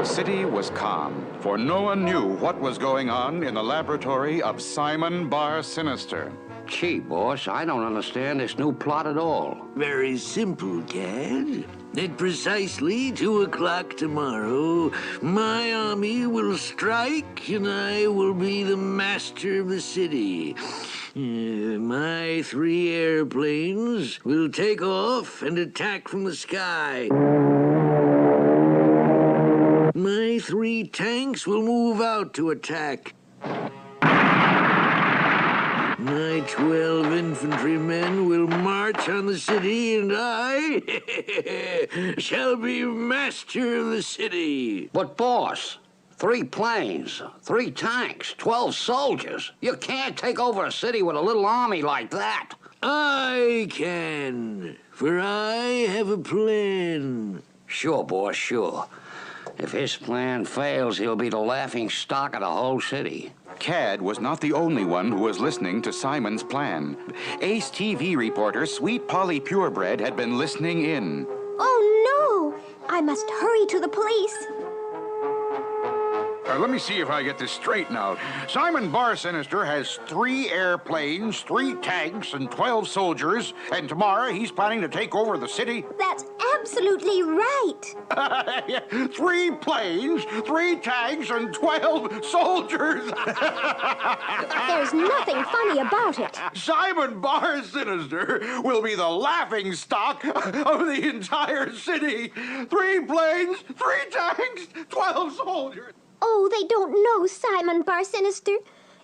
The city was calm, for no one knew what was going on in the laboratory of Simon Bar Sinister. Gee, boss, I don't understand this new plot at all. Very simple, Cad. At precisely 2 o'clock tomorrow, my army will strike and I will be the master of the city. My 3 airplanes will take off and attack from the sky. My 3 tanks will move out to attack. My 12 infantrymen will march on the city, and I shall be master of the city. But, boss, 3 planes, 3 tanks, 12 soldiers. You can't take over a city with a little army like that. I can, for I have a plan. Sure, boss, sure. If his plan fails, he'll be the laughing stock of the whole city. Cad was not the only one who was listening to Simon's plan. Ace TV reporter Sweet Polly Purebred had been listening in. Oh, no! I must hurry to the police. Let me see if I get this straight now. Simon Bar Sinister has 3 airplanes, 3 tanks, and 12 soldiers, and tomorrow he's planning to take over the city. That's absolutely right. 3 planes, 3 tanks, and 12 soldiers. There's nothing funny about it. Simon Bar Sinister will be the laughing stock of the entire city. 3 planes, 3 tanks, 12 soldiers. Oh, they don't know Simon Bar Sinister.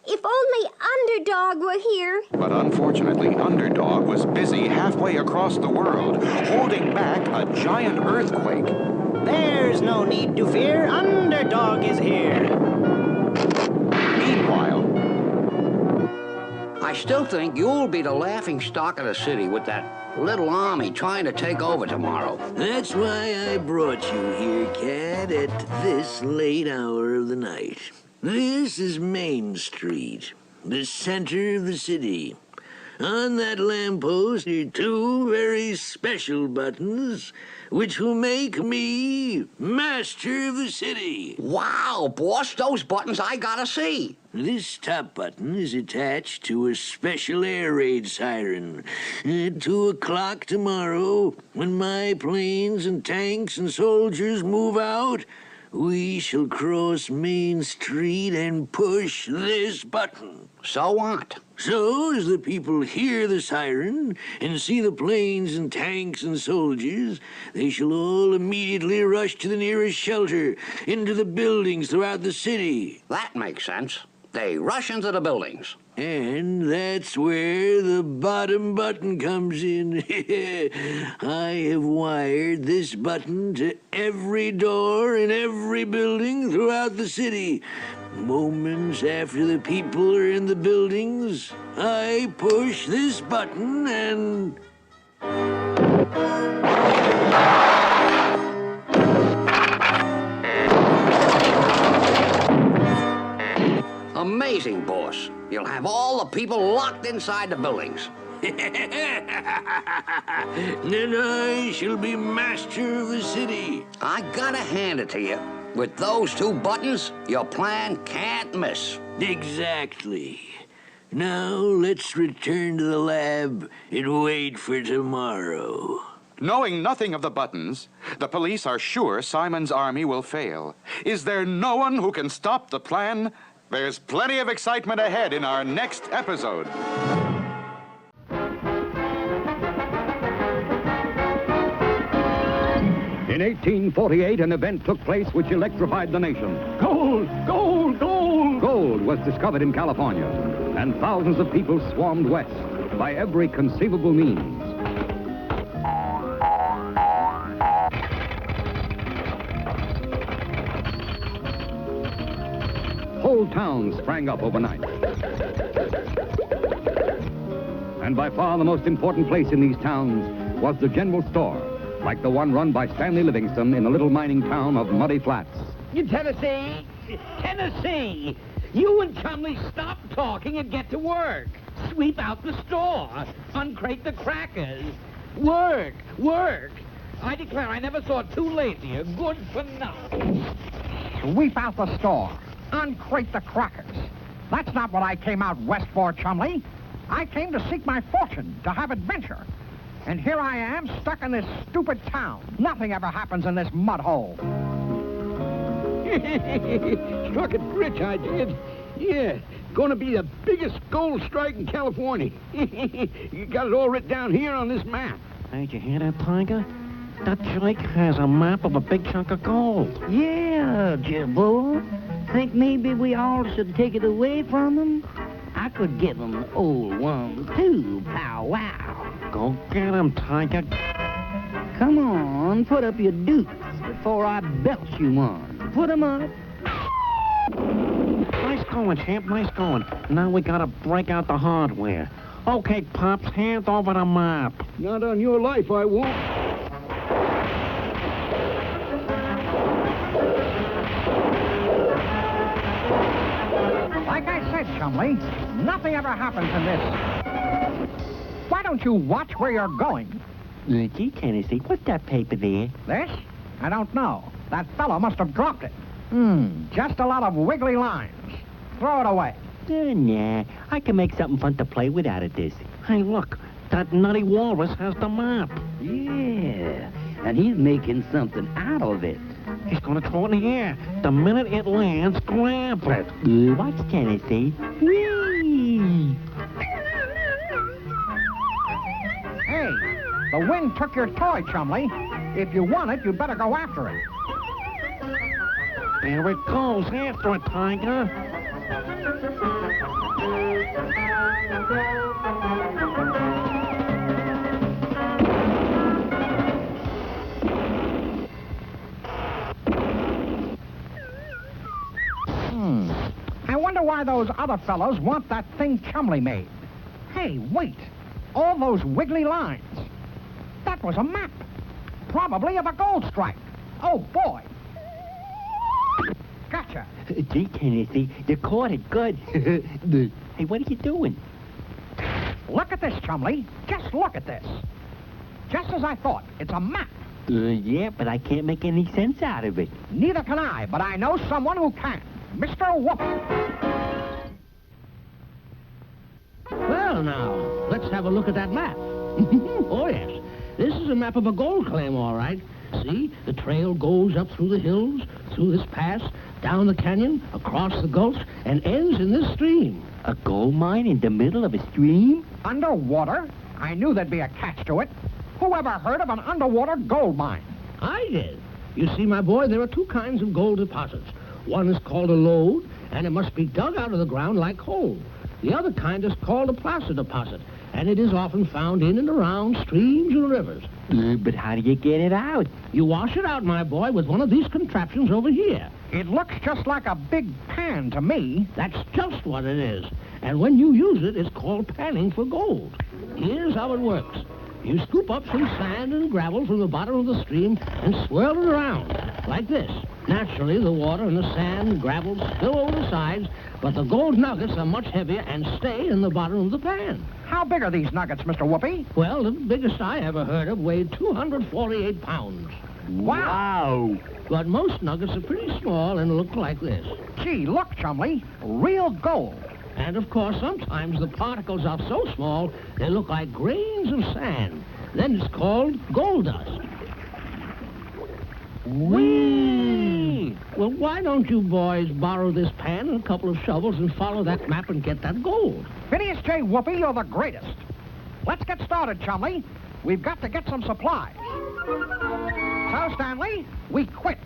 If only Underdog were here. But unfortunately, Underdog was busy halfway across the world, holding back a giant earthquake. There's no need to fear. Underdog is here. Meanwhile, I still think you'll be the laughing stock of the city with that little army trying to take over tomorrow. That's why I brought you here, Cad, at this late hour of the night. This is Main Street, the center of the city. On that lamppost are 2 very special buttons, which will make me master of the city. Wow, boss, those buttons I gotta see. This top button is attached to a special air raid siren. At 2 o'clock tomorrow, when my planes and tanks and soldiers move out, we shall cross Main Street and push this button. So what? So, as the people hear the siren and see the planes and tanks and soldiers, they shall all immediately rush to the nearest shelter, into the buildings throughout the city. That makes sense. They rush into the buildings. And that's where the bottom button comes in. I have wired this button to every door in every building throughout the city. Moments after the people are in the buildings, I push this button and... Amazing, boss. You'll have all the people locked inside the buildings. Then I shall be master of the city. I gotta hand it to you. With those 2 buttons, your plan can't miss. Exactly. Now let's return to the lab and wait for tomorrow. knowing nothing of the buttons, the police are sure Simon's army will fail. Is there no one who can stop the plan? There's plenty of excitement ahead in our next episode. In 1848, an event took place which electrified the nation. Gold! Gold! Gold! Gold was discovered in California, and thousands of people swarmed west by every conceivable means. Whole towns sprang up overnight. And by far the most important place in these towns was the general store, like the one run by Stanley Livingston in the little mining town of Muddy Flats. Tennessee! Tennessee! You and Chumley stop talking and get to work. Sweep out the store. Uncrate the crackers. Work! Work! I declare I never saw two lazier. Good for nothing. Sweep out the store. Uncrate the crackers. That's not what I came out west for, Chumley. I came to seek my fortune, to have adventure. And here I am, stuck in this stupid town. Nothing ever happens in this mud hole. Struck it rich, I did. Yeah, gonna be the biggest gold strike in California. You got it all written down here on this map. Did you hear that, Tiger? That Jake has a map of a big chunk of gold. Yeah, Jabbo. Think maybe we all should take it away from him? I could give him the old one, too, pow wow. Go get him, Tiger. Come on, put up your dukes before I belch you one. Put 'em up. Nice going, champ, nice going. Now we gotta break out the hardware. Okay, Pops, hand over the map. Not on your life, I won't. Like I said, Chumley, nothing ever happens in this. Why don't you watch where you're going? Gee, Tennessee, what's that paper there? This? I don't know. That fellow must have dropped it. Just a lot of wiggly lines. Throw it away. Nah, I can make something fun to play with out of this. Hey, look, that nutty walrus has the map. Yeah, and he's making something out of it. He's gonna throw it in the air. The minute it lands, grab it. Watch, Tennessee. Whee! Hey, the wind took your toy, Chumley. If you want it, you'd better go after it. There it goes. After it, Tiger. I wonder why those other fellows want that thing Chumley made. Hey, wait. All those wiggly lines. That was a map. Probably of a gold strike. Oh, boy. Gotcha. Gee, Tennessee, you caught it good. Hey, what are you doing? Look at this, Chumley. Just look at this. Just as I thought. It's a map. Yeah, but I can't make any sense out of it. Neither can I, but I know someone who can. Mr. Whoopi. Well, now, let's have a look at that map. Oh, yes. This is a map of a gold claim, all right. See, the trail goes up through the hills, through this pass, down the canyon, across the gulch, and ends in this stream. A gold mine in the middle of a stream? Underwater? I knew there'd be a catch to it. Who ever heard of an underwater gold mine? I did. You see, my boy, there are two kinds of gold deposits. One is called a lode, and it must be dug out of the ground like coal. The other kind is called a placer deposit, and it is often found in and around streams and rivers. But how do you get it out? You wash it out, my boy, with one of these contraptions over here. It looks just like a big pan to me. That's just what it is. And when you use it, it's called panning for gold. Here's how it works. You scoop up some sand and gravel from the bottom of the stream and swirl it around, like this. Naturally, the water and the sand and gravel spill over the sides, but the gold nuggets are much heavier and stay in the bottom of the pan. How big are these nuggets, Mr. Whoopi? Well, the biggest I ever heard of weighed 248 pounds. Wow! But most nuggets are pretty small and look like this. Gee, look, Chumley. Real gold. And, of course, sometimes the particles are so small, they look like grains of sand. Then it's called gold dust. Whee! Well, why don't you boys borrow this pan and a couple of shovels and follow that map and get that gold? Phineas J. Whoopi, you're the greatest. Let's get started, Chumley. We've got to get some supplies. So, Stanley, we quit.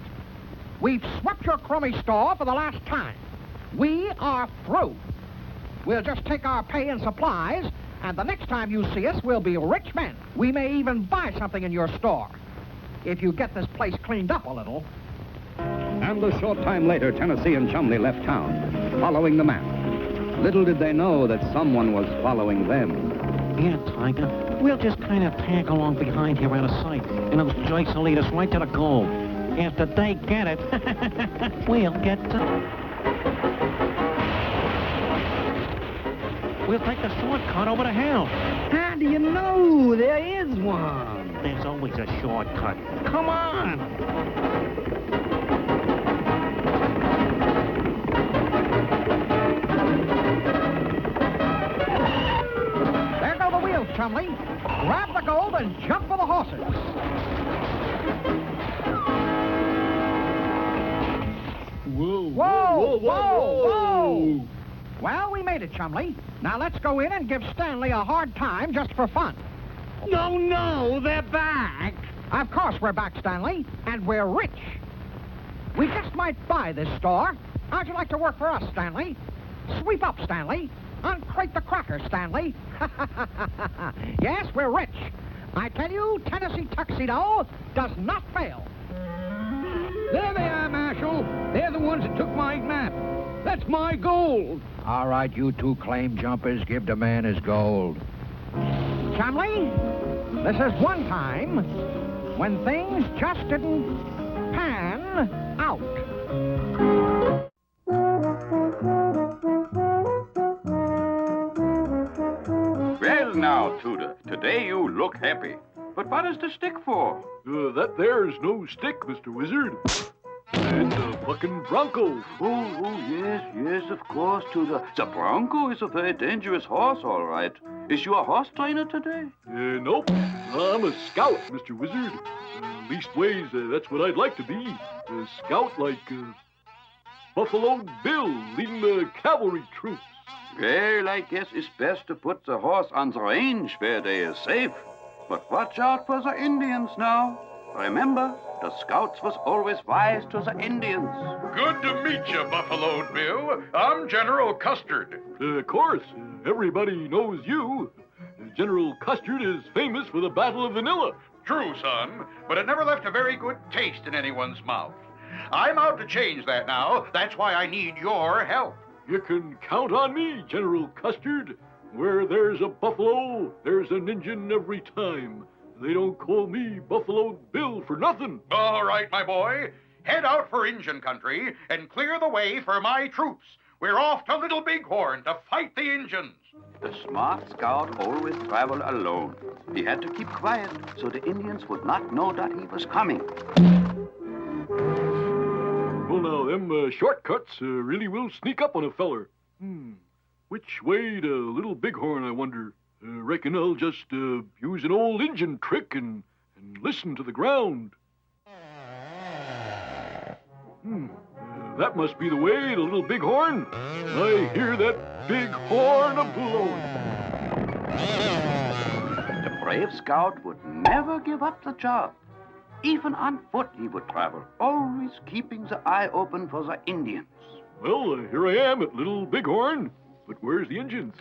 We've swept your crummy store for the last time. We are through. We'll just take our pay and supplies, and the next time you see us, we'll be rich men. We may even buy something in your store, if you get this place cleaned up a little. And a short time later, Tennessee and Chumley left town, following the map. Little did they know that someone was following them. Yeah, Tiger. We'll just kind of tag along behind here out of sight, and those jerks will lead us right to the gold. After they get it, we'll get We'll take the shortcut over the hill. How do you know there is one? There's always a shortcut. Come on! Chumley. Grab the gold and jump for the horses. Whoa! Well, we made it, Chumley. Now let's go in and give Stanley a hard time just for fun. No, they're back. Of course we're back, Stanley, and we're rich. We just might buy this store. How'd you like to work for us, Stanley? Sweep up, Stanley. Uncrate the crackers, Stanley. Yes, we're rich. I tell you, Tennessee Tuxedo does not fail. There they are, Marshal. They're the ones that took my map. That's my gold. All right, you two claim jumpers, give the man his gold. Chumley, this is one time when things just didn't pan out. Well now, Tudor, today you look happy. But what is the stick for? That there's no stick, Mr. Wizard. It's a fucking bronco. Yes, of course, Tudor. The bronco is a very dangerous horse, all right. Is you a horse trainer today? Nope. I'm a scout, Mr. Wizard. Leastways, that's what I'd like to be. A scout like Buffalo Bill leading the cavalry troops. Well, I guess it's best to put the horse on the range where they is safe. But watch out for the Indians now. Remember, the scouts was always wise to the Indians. Good to meet you, Buffalo Bill. I'm General Custard. Of course, everybody knows you. General Custard is famous for the Battle of Vanilla. True, son, but it never left a very good taste in anyone's mouth. I'm out to change that now. That's why I need your help. You can count on me, General Custard. Where there's a buffalo, there's an Indian every time. They don't call me Buffalo Bill for nothing. All right, my boy. Head out for Injun country and clear the way for my troops. We're off to Little Bighorn to fight the Injuns. The smart scout always traveled alone. He had to keep quiet so the Indians would not know that he was coming. Well, now, them shortcuts really will sneak up on a feller. Which way to Little Bighorn, I wonder? Reckon I'll just use an old Injun trick and listen to the ground. That must be the way to Little Bighorn. I hear that big horn a-blowing. The brave scout would never give up the job. Even on foot he would travel, always keeping the eye open for the Indians. Well, here I am at Little Bighorn. But where's the Injuns?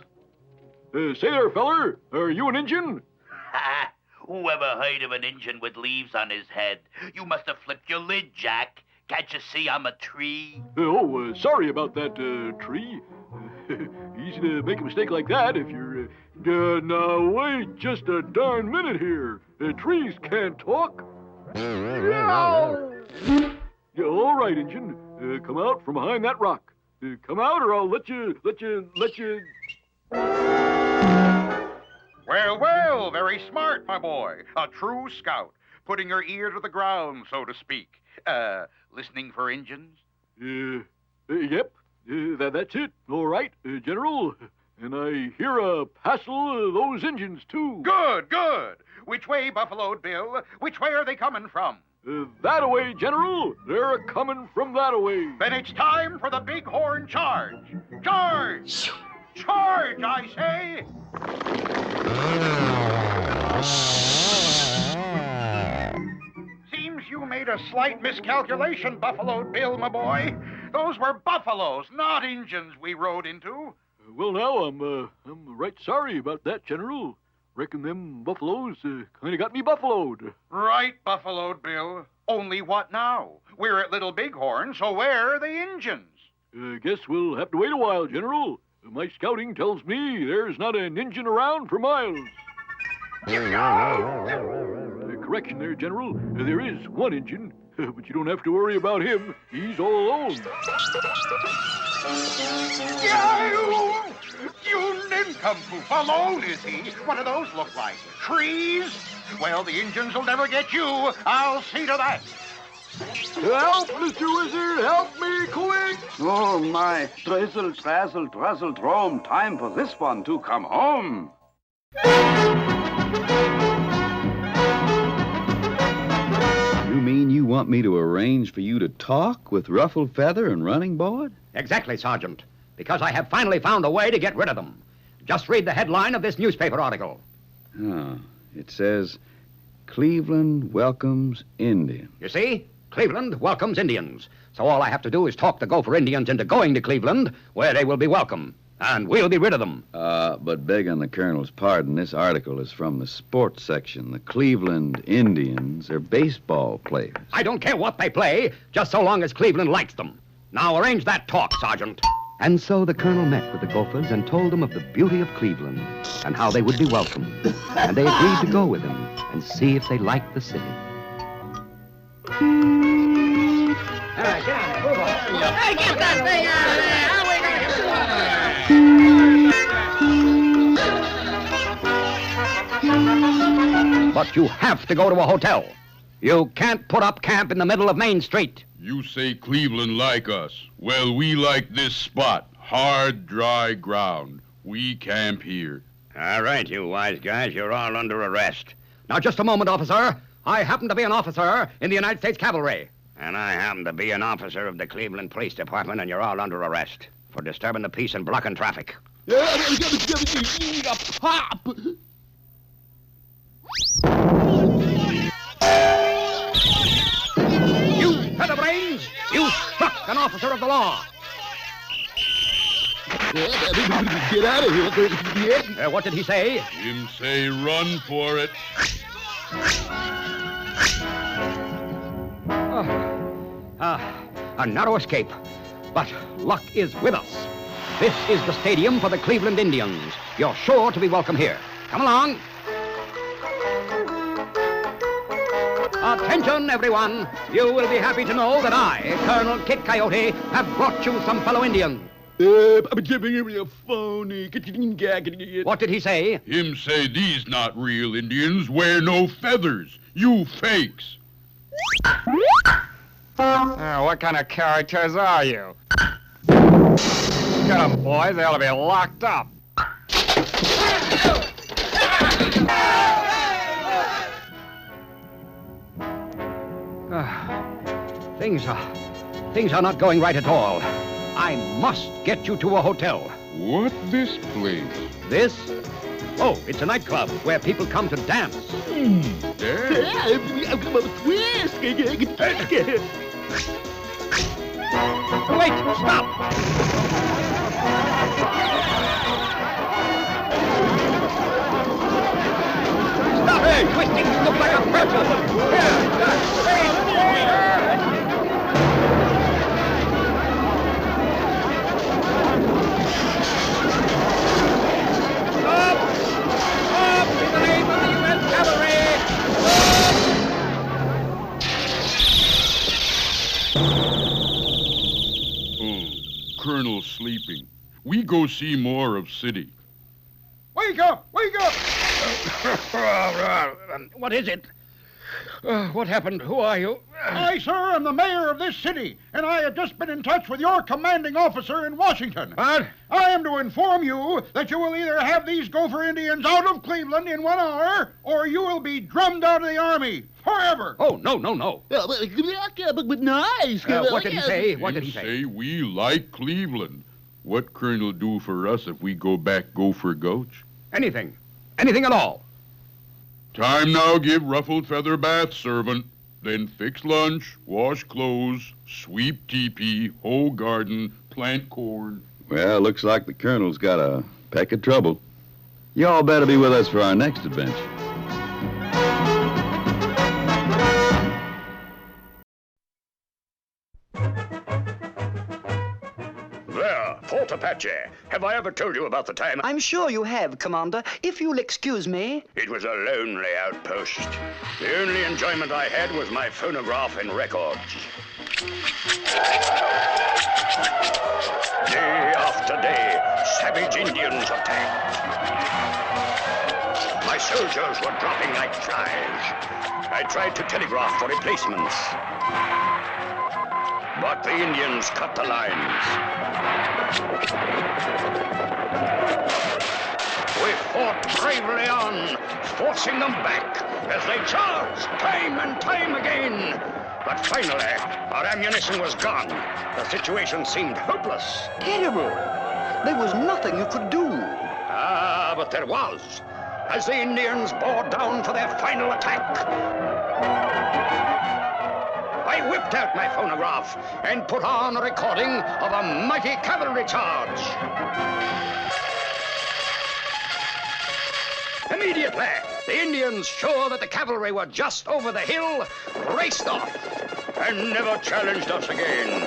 Say there, feller, are you an Injun? Ha! Whoever heard of an Injun with leaves on his head? You must have flipped your lid, Jack. Can't you see I'm a tree? Sorry about that, tree. Easy to make a mistake like that if you're... now, wait just a darn minute here. Trees can't talk. No! Yeah, all right, Injun. Come out from behind that rock. Come out, or I'll let you... Well, very smart, my boy. A true scout, putting your ear to the ground, so to speak. Listening for Injuns? Yep. That's it. All right, General. And I hear a passel of those Injuns, too. Good. Which way, Buffalo Bill? Which way are they coming from? That-a-way, General. They're a-coming from that-a-way. Then it's time for the Bighorn charge. Charge! Charge, I say! Seems you made a slight miscalculation, Buffalo Bill, my boy. Those were buffaloes, not Injuns, we rode into. Well, now, I'm right sorry about that, General. Reckon them buffaloes kind of got me buffaloed. Right, Buffalo Bill. Only what now? We're at Little Bighorn, so where are the Injuns? Guess we'll have to wait a while, General. My scouting tells me there's not an Injun around for miles. Correction there, General. There is one Injun, but you don't have to worry about him. He's all alone. You nincompoop! Alone, is he? What do those look like? Trees? Well, the Injuns will never get you. I'll see to that. Help, Mr. Wizard! Help me, quick! Oh, my. Drizzle, trazzle, druzzle, drome. Time for this one to come home. You mean you want me to arrange for you to talk with Ruffled Feather and Running Board? Exactly, Sergeant. Because I have finally found a way to get rid of them. Just read the headline of this newspaper article. Oh, it says, Cleveland welcomes Indians. You see? Cleveland welcomes Indians. So all I have to do is talk the Gopher Indians into going to Cleveland, where they will be welcome. And we'll be rid of them. But begging the Colonel's pardon, this article is from the sports section. The Cleveland Indians are baseball players. I don't care what they play, just so long as Cleveland likes them. Now arrange that talk, Sergeant. And so the Colonel met with the Gophers and told them of the beauty of Cleveland and how they would be welcomed. And they agreed to go with him and see if they liked the city. Hey, get that thing out of there! How are we gonna get it? But you have to go to a hotel. You can't put up camp in the middle of Main Street. You say Cleveland like us. Well, we like this spot. Hard, dry ground. We camp here. All right, you wise guys. You're all under arrest. Now, just a moment, officer. I happen to be an officer in the United States Cavalry. And I happen to be an officer of the Cleveland Police Department, and you're all under arrest for disturbing the peace and blocking traffic. Pop! You featherbrains! You struck an officer of the law! Get out of here. What did he say? Him say run for it. A narrow escape. But luck is with us. This is the stadium for the Cleveland Indians. You're sure to be welcome here. Come along. Attention, everyone. You will be happy to know that I, Colonel Kit Coyote, have brought you some fellow Indians. I'm giving him a phony. What did he say? Him say these not real Indians wear no feathers. You fakes. What kind of characters are you? Get them, boys. They ought to be locked up. Things are not going right at all. I must get you to a hotel. What this place? This? Oh, it's a nightclub where people come to dance. Wait, stop! Stop it! Twisting, you look like a pretzel. Colonel sleeping. We go see more of city. Wake up! Wake up! What is it? What happened? Who are you? I, sir, am the mayor of this city, and I have just been in touch with your commanding officer in Washington. What? I am to inform you that you will either have these Gopher Indians out of Cleveland in 1 hour, or you will be drummed out of the Army forever. Oh, no. But nice. What did he say? What did he say? We like Cleveland. What Colonel do for us if we go back Gopher Gulch? Anything. Anything at all. Time now give Ruffled Feather bath, servant. Then fix lunch, wash clothes, sweep teepee, hoe garden, plant corn. Well, looks like the Colonel's got a peck of trouble. Y'all better be with us for our next adventure. Fort Apache. Have I ever told you about the time? I'm sure you have, Commander. If you'll excuse me. It was a lonely outpost. The only enjoyment I had was my phonograph and records. Day after day, savage Indians attacked. My soldiers were dropping like flies. I tried to telegraph for replacements. But the Indians cut the lines. We fought bravely on, forcing them back as they charged time and time again. But finally, our ammunition was gone. The situation seemed hopeless. Terrible. There was nothing you could do. Ah, but there was, as the Indians bore down for their final attack. I whipped out my phonograph and put on a recording of a mighty cavalry charge. Immediately, the Indians, sure that the cavalry were just over the hill, raced off and never challenged us again.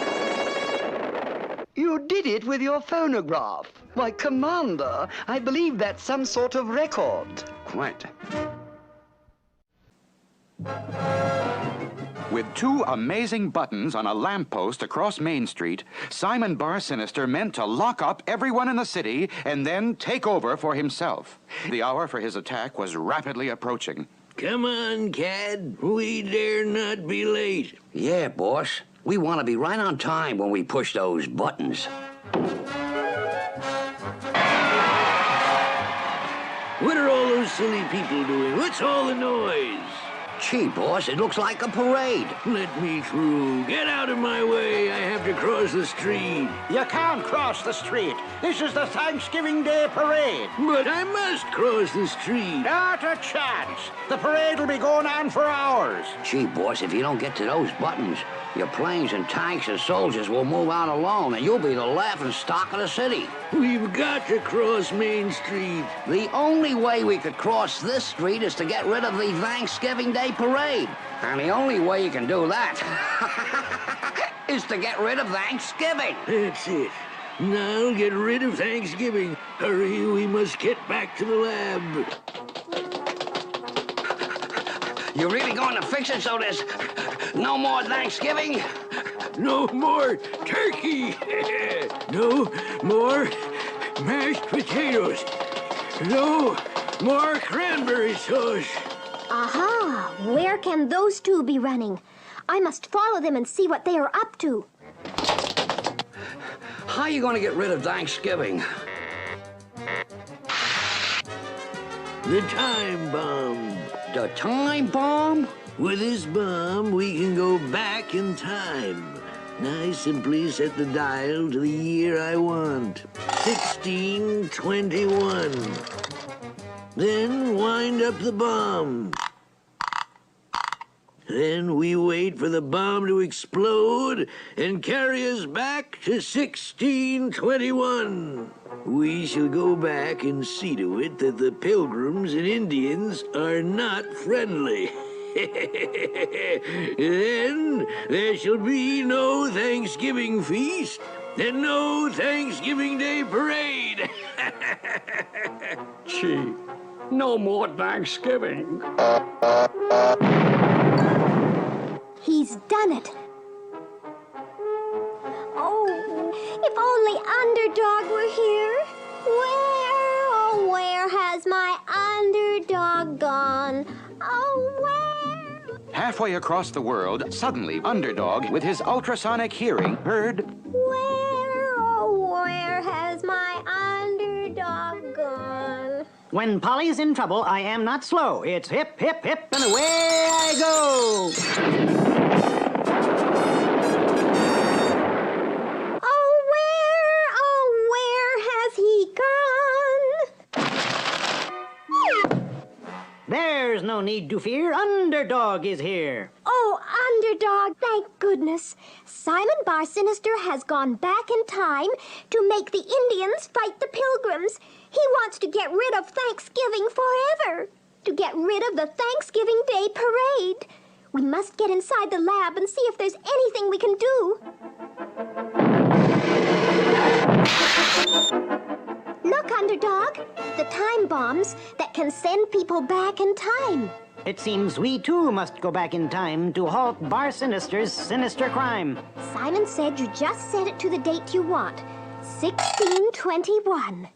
You did it with your phonograph. Why, Commander, I believe that's some sort of record. Quite. With 2 amazing buttons on a lamppost across Main Street, Simon Bar-Sinister meant to lock up everyone in the city and then take over for himself. The hour for his attack was rapidly approaching. Come on, Cad. We dare not be late. Yeah, boss. We want to be right on time when we push those buttons. What are all those silly people doing? What's all the noise? Gee, boss, it looks like a parade. Let me through. Get out of my way. I have to cross the street. You can't cross the street. This is the Thanksgiving Day parade. But I must cross the street. Not a chance. The parade will be going on for hours. Gee, boss, if you don't get to those buttons, your planes and tanks and soldiers will move out alone, and you'll be the laughing stock of the city. We've got to cross Main Street. The only way we could cross this street is to get rid of the Thanksgiving Day parade. And the only way you can do that is to get rid of Thanksgiving. That's it. Now get rid of Thanksgiving. Hurry, we must get back to the lab. You really going to fix it so there's no more Thanksgiving? No more turkey. No more mashed potatoes. No more cranberry sauce. Aha! Where can those 2 be running? I must follow them and see what they are up to. How are you going to get rid of Thanksgiving? The time bomb. The time bomb? With this bomb, we can go back in time. I simply set the dial to the year I want. 1621. Then wind up the bomb. Then we wait for the bomb to explode and carry us back to 1621. We shall go back and see to it that the Pilgrims and Indians are not friendly. Then there shall be no Thanksgiving feast and no Thanksgiving Day parade. Gee, no more Thanksgiving. He's done it. Oh, if only Underdog were here. Where, oh, where has my Underdog gone? Oh, where? Halfway across the world, suddenly Underdog, with his ultrasonic hearing, heard... Where, oh, where has my Underdog gone? When Polly's in trouble, I am not slow. It's hip, hip, hip, and away I go. There's no need to fear. Underdog is here. Oh, Underdog, thank goodness. Simon Bar-Sinister has gone back in time to make the Indians fight the Pilgrims. He wants to get rid of Thanksgiving forever. To get rid of the Thanksgiving Day parade. We must get inside the lab and see if there's anything we can do. Look, Underdog, the time bombs that can send people back in time. It seems we too must go back in time to halt Bar-Sinister's sinister crime. Simon said you just set it to the date you want, 1621.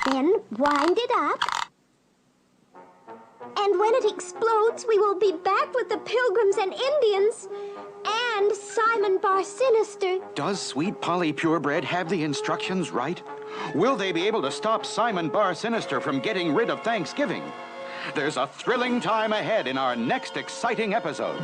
Then wind it up. And when it explodes, we will be back with the Pilgrims and Indians. And and Simon Bar Sinister. Does Sweet Polly Purebred have the instructions right? Will they be able to stop Simon Bar Sinister from getting rid of Thanksgiving? There's a thrilling time ahead in our next exciting episode.